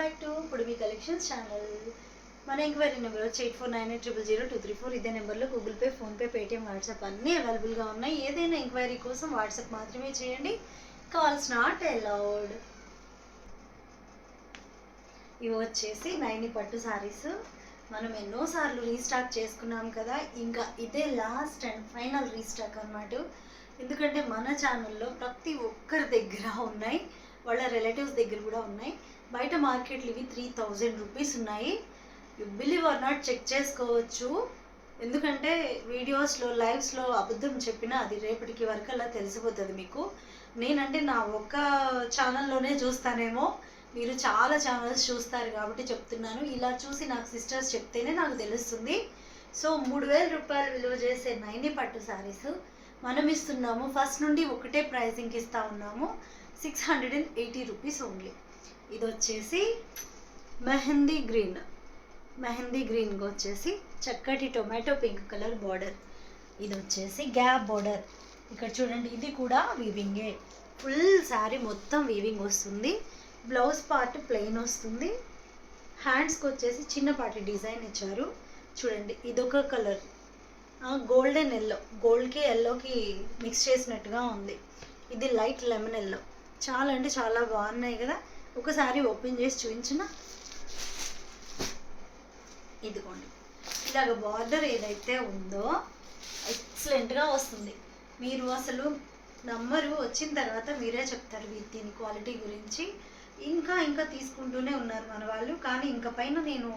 Back to Pudimi collections channel. మన enquiry number వచ్చి 8498000234. ఇదే నెంబర్లో Google Pay, PhonePe, Paytm, WhatsApp అన్నీ అవైలబుల్గా ఉన్నాయి. ఏదైనా ఎంక్వైరీ కోసం వాట్సాప్ మాత్రమే చేయండి, కాల్స్ నాట్ అలౌడ్. ఇవి వచ్చేసి నైని పట్టు శారీస్. మనం ఎన్నోసార్లు రీస్టాక్ చేసుకున్నాం కదా, ఇంకా ఇదే లాస్ట్ అండ్ ఫైనల్ రీస్టాక్ అన్నమాట. ఎందుకంటే మన ఛానల్లో ప్రతి ఒక్కరి దగ్గర ఉన్నాయి, వాళ్ళ రిలేటివ్స్ దగ్గర కూడా ఉన్నాయి. బయట మార్కెట్లు ఇవి 3000 రూపీస్ ఉన్నాయి. You believe or not, check చేసుకోవచ్చు. ఎందుకంటే వీడియోస్లో లైవ్స్లో అబద్ధం చెప్పినా అది రేపటికి వరకు అలా తెలిసిపోతుంది మీకు. నేనంటే నా ఒక్క ఛానల్లోనే చూస్తానేమో, మీరు చాలా ఛానల్స్ చూస్తారు కాబట్టి చెప్తున్నాను. ఇలా చూసి నాకు సిస్టర్స్ చెప్తేనే నాకు తెలుస్తుంది. సో 3000 రూపాయలు విలువ చేసే నైని పట్టు శారీస్ మనం ఇస్తున్నాము. ఫస్ట్ నుండి ఒకటే ప్రైసింగ్కి ఇస్తూ ఉన్నాము, 680 రూపీస్ ఓన్లీ. ఇది వచ్చేసి మెహందీ గ్రీన్గా వచ్చేసి చక్కటి టొమాటో పింక్ కలర్ బార్డర్. ఇది వచ్చేసి గ్యాప్ బార్డర్. ఇక్కడ చూడండి, ఇది కూడా వీవింగే. ఫుల్ శారీ మొత్తం వీవింగ్ వస్తుంది. బ్లౌజ్ పార్ట్ ప్లెయిన్ వస్తుంది. హ్యాండ్స్కి వచ్చేసి చిన్నపాటి డిజైన్ ఇచ్చారు. చూడండి, ఇదొక కలర్ గోల్డెన్ ఎల్లో, గోల్డ్కి ఎల్లోకి మిక్స్ చేసినట్టుగా ఉంది. ఇది లైట్ లెమన్ ఎల్లో. చాలా అంటే చాలా బాగున్నాయి కదా. ఒకసారి ఓపెన్ చేసి చూపించిన, ఇదిగోండి, ఇలాగ బార్డర్ ఏదైతే ఉందో ఎక్సలెంట్గా వస్తుంది. మీరు అసలు నమ్మరు, వచ్చిన తర్వాత మీరే చెప్తారు దీని క్వాలిటీ గురించి. ఇంకా తీసుకుంటూనే ఉన్నారు మన వాళ్ళు. కానీ ఇంకా పైన నేను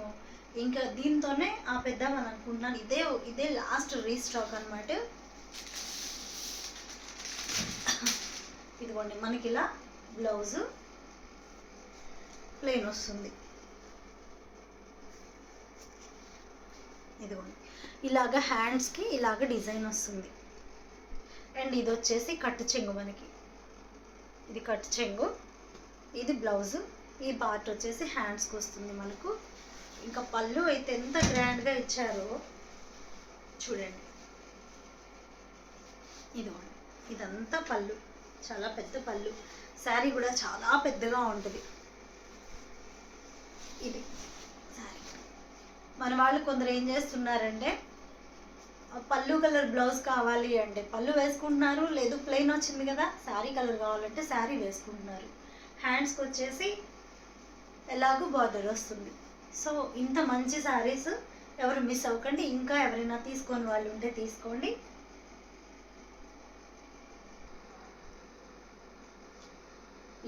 ఇంకా దీంతోనే ఆపేద్దామని అనుకుంటున్నాను. ఇదే లాస్ట్ రీస్టాక్ అనమాట. ఇదిగోండి, మనకి ఇలా బ్లౌజ్ ప్లెయిన్ వస్తుంది. ఇదిగోండి, ఇలాగ హ్యాండ్స్కి ఇలాగ డిజైన్ వస్తుంది. అండ్ ఇది వచ్చేసి కట్టు చెంగు. మనకి ఇది కట్టు చెంగు, ఇది బ్లౌజు. ఈ పార్ట్ వచ్చేసి హ్యాండ్స్కి వస్తుంది మనకు. ఇంకా పళ్ళు అయితే ఎంత గ్రాండ్గా ఇచ్చారో చూడండి. ఇదిగోండి, ఇదంతా పళ్ళు, చాలా పెద్ద పళ్ళు. శారీ కూడా చాలా పెద్దగా ఉంటుంది. ఇది శారీ. మన వాళ్ళు కొందరు ఏం చేస్తున్నారంటే, పళ్ళు కలర్ బ్లౌజ్ కావాలి అంటే పళ్ళు వేసుకుంటున్నారు, లేదు ప్లెయిన్ వచ్చింది కదా శారీ కలర్ కావాలంటే శారీ వేసుకుంటున్నారు. హ్యాండ్స్కి వచ్చేసి ఎలాగో బార్డర్ వస్తుంది. సో ఇంత మంచి శారీస్ ఎవరు మిస్ అవ్వకండి. ఇంకా ఎవరైనా తీసుకొని వాళ్ళు ఉంటే తీసుకోండి.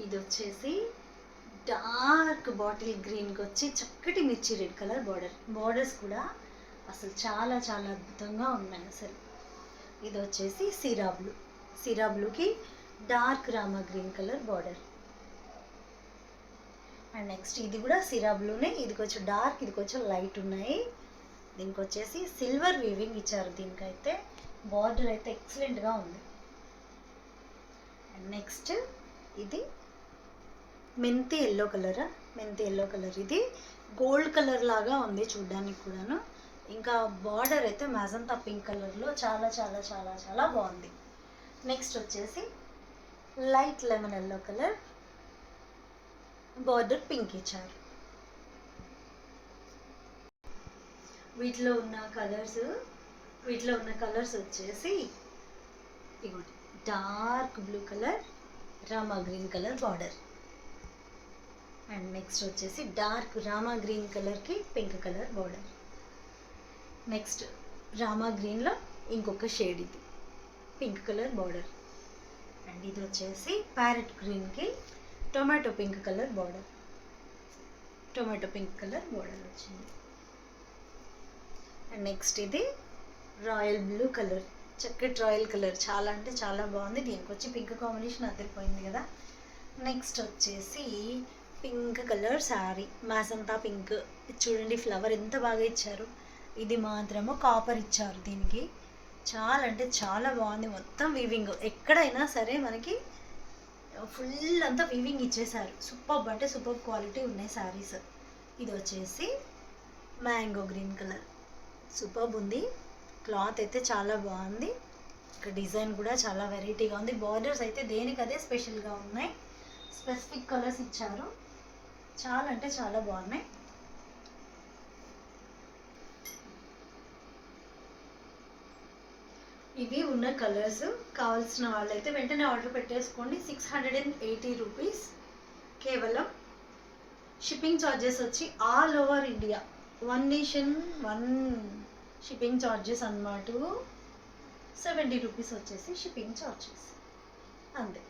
ఇది వచ్చేసి డార్క్ బాటిల్ గ్రీన్కి వచ్చి చక్కటి మిర్చి రెడ్ కలర్ బార్డర్. బార్డర్స్ కూడా అసలు చాలా చాలా అద్భుతంగా ఉన్నాయి అసలు. ఇది వచ్చేసి సిరా బ్లూకి dark Rama green colour border. And next ఇది కూడా సిరా బ్లూనే. ఇది కొంచెం డార్క్, ఇది కొంచెం లైట్ ఉన్నాయి. దీనికి వచ్చేసి సిల్వర్ వీవింగ్ ఇచ్చారు. దీనికైతే బార్డర్ అయితే ఎక్సలెంట్గా ఉంది. అండ్ నెక్స్ట్ ఇది మెంతి ఎల్లో కలర్. ఇది గోల్డ్ కలర్ లాగా ఉంది చూడ్డానికి కూడాను. ఇంకా బార్డర్ అయితే మ్యాజంతా పింక్ కలర్లో చాలా చాలా చాలా చాలా బాగుంది. నెక్స్ట్ వచ్చేసి light lemon yellow colour, border pink ఇచ్చారు. వీటిలో ఉన్న కలర్స్ వచ్చేసి ఇగోటి dark blue colour, Rama green colour border. And next వచ్చేసి డార్క్ రామా గ్రీన్ కలర్కి pink colour border. Next Rama గ్రీన్లో ఇంకొక షేడ్, ఇది పింక్ కలర్ బార్డర్. అండ్ ఇది వచ్చేసి ప్యారెట్ గ్రీన్కి టొమాటో పింక్ కలర్ బార్డర్. వచ్చింది. అండ్ నెక్స్ట్ ఇది రాయల్ బ్లూ కలర్, చక్కటి రాయల్ కలర్. చాలా అంటే చాలా బాగుంది. దీనికి వచ్చి పింక్ కాంబినేషన్ అదిరిపోయింది కదా. నెక్స్ట్ వచ్చేసి పింక్ కలర్ శారీ, మ్యాజంతా పింక్. చూడండి ఫ్లవర్ ఎంత బాగా ఇచ్చారు. ఇది మాత్రము కాపర్ ఇచ్చారు దీనికి. చాలా అంటే చాలా బాగుంది. మొత్తం వీవింగ్, ఎక్కడైనా సరే మనకి ఫుల్ అంతా వీవింగ్ ఇచ్చేసారు. సూపర్ అంటే సూపర్ క్వాలిటీ ఉన్నాయి శారీస్. ఇది వచ్చేసి మ్యాంగో గ్రీన్ కలర్, సూపర్ ఉంది. క్లాత్ అయితే చాలా బాగుంది. ఇక్కడ డిజైన్ కూడా చాలా వెరైటీగా ఉంది. బార్డర్స్ అయితే దేనికి అదే స్పెషల్గా ఉన్నాయి. స్పెసిఫిక్ కలర్స్ ఇచ్చారు. చాలా అంటే చాలా బాగున్నాయి. ఇవి ఉన్న కలర్స్. కావాల్సిన వాళ్ళైతే వెంటనే ఆర్డర్ పెట్టేసుకోండి. 680 రూపీస్ కేవలం. షిప్పింగ్ ఛార్జెస్ వచ్చి all over India, 1 nation 1 shipping charges అన్నమాట. 70 రూపీస్ వచ్చేసి షిప్పింగ్ ఛార్జెస్ అంతే.